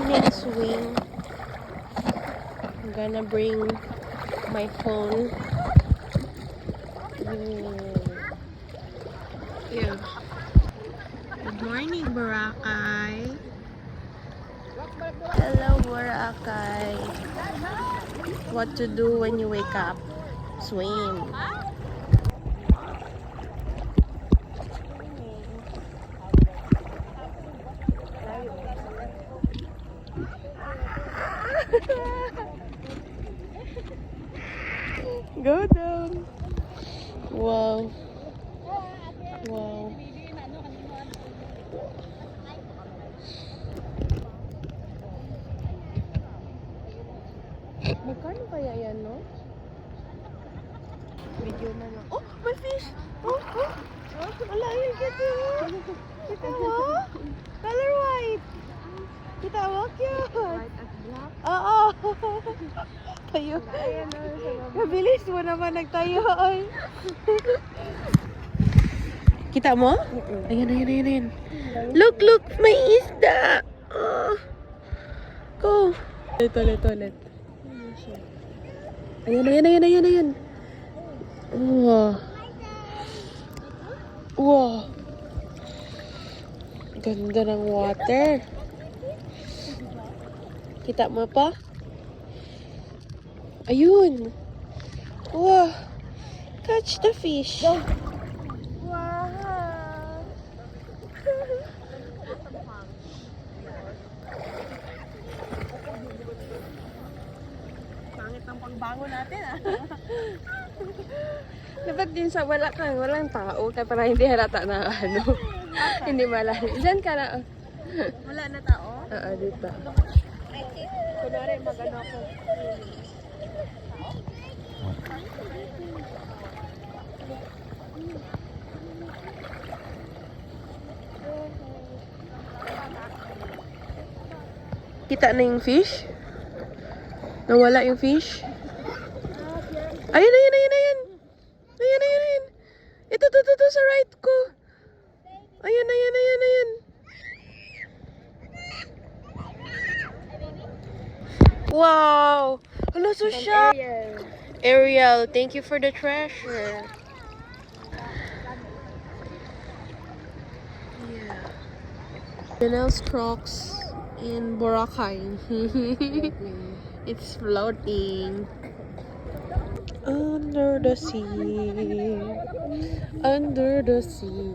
morning swing. I'm gonna bring my phone. Yeah. Good morning, Boracay. Hello, Boracay. What to do when you wake up? Swim. Go down. Wow. Wow. Magkano kaya yan, no? Video na lang. Oh, may fish! Oh, oh! Wala yun, kita mo! Kita mo? Color white! Kita mo? Cute! White at black? Oo! Tayo. Mabilis mo naman nagtayo, ay. Kita mo? Ayan, ayan, ayan, ayan. Look, look! May isda! Oh. Go! Ulit. Ayan, ayan, ayan, ayan, ayan. Wow. Wow. Ganda ng water. Kita mo pa? Ayun. Wow. Catch the fish. Wow. Pangit ng pangbango natin, ah. Dapat din sa walang tao kaya para hindi halata na ano. Hindi malalim. Diyan ka na. Wala na tao? Oo, dito. Kunwari mag-ano ako. Kita na yung fish? Nawala yung fish? Ayun, ayun, ayun, ayun. Ayan, ayan, ayan. Ito, sa right ko. Ayan, ayan, ayan, ayan. Wow! Hello, Susha! Ariel, thank you for the treasure. Yeah. Janelle's Crocs in Boracay. It's floating. Under the sea. Under the sea.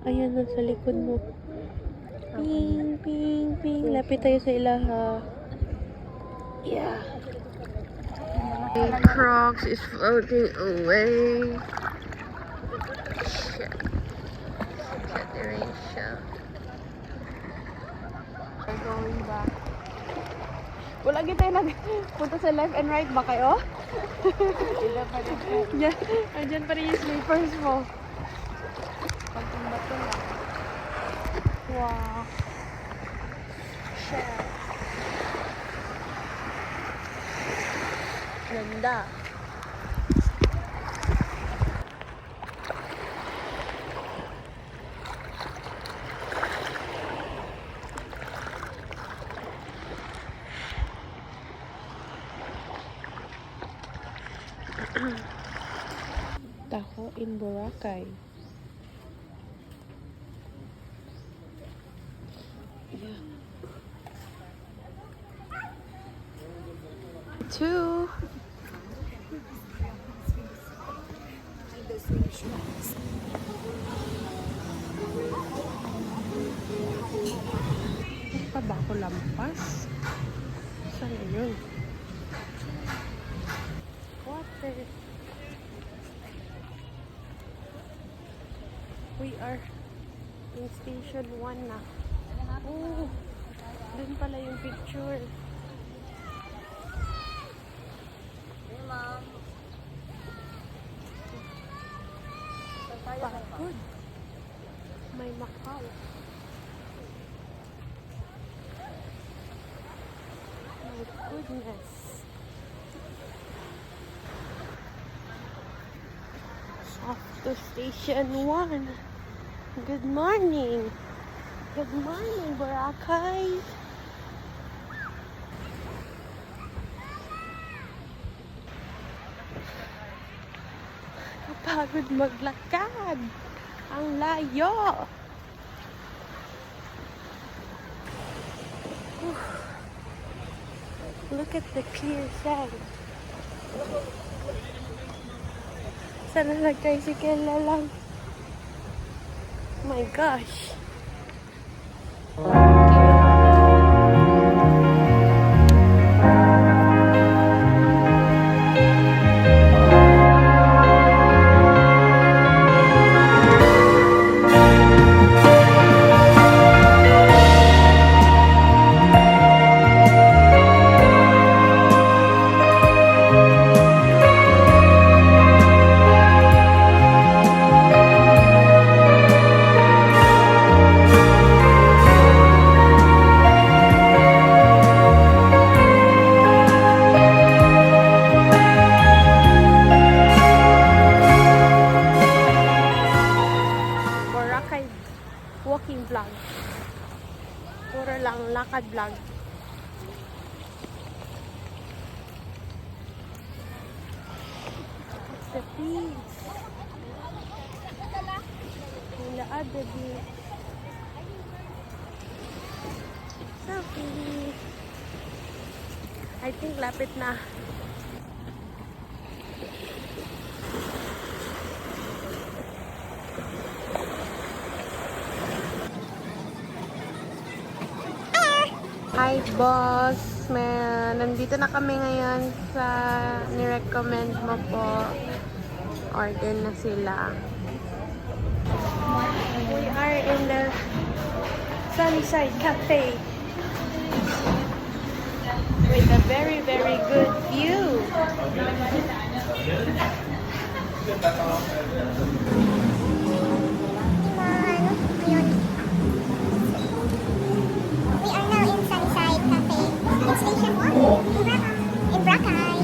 Ayan na sa likod mo. Ping, ping, ping. Lapit tayo sa ilaha. Yeah. My Crocs is floating away. Shit. Saturation. We're going back. Wala kita yung nagpunta sa left and right ba kayo? Andyan pa rin yung sleepers mo. Pagtumbato lang. Wow. Shit. Ganda. Taho in Boracay. Yeah. Two. Pa ba ako lampas? Saan yun? Water. We are in station 1 na. Oh, dun pala yung picture. Hey, ma'am. Pagod. May Macau. My goodness. Soft to Station 1. Good morning. Good morning, Boracay. Kapagod maglakad. Ang layo. Look at the clear sand. Sana nag-tricycle na lang. Oh my gosh. Boracay walking vlog. Puro lang lakad vlog. It's the beach. Nilaad the beach. Selfie. I think lapit na. Hi boss, man. Nandito na kami ngayon sa nirecommend mo po. Order na sila. We are in the Sunnyside Cafe with a very, very good view. Station 1 in Boracay.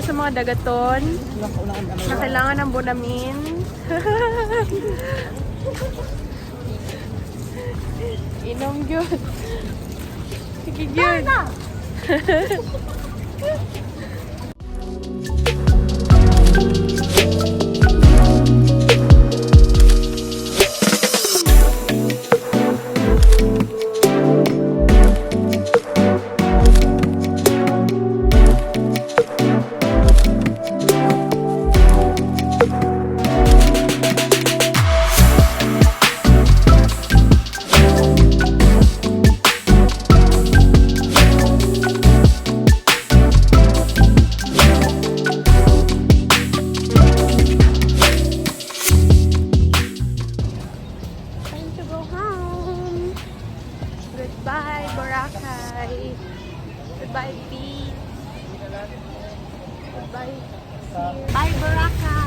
Sa mga dagaton na kailangan ng bonamin. Inom yun. Sige yun. Goodbye, Boracay. Goodbye, beach. Goodbye. Bye, Boracay.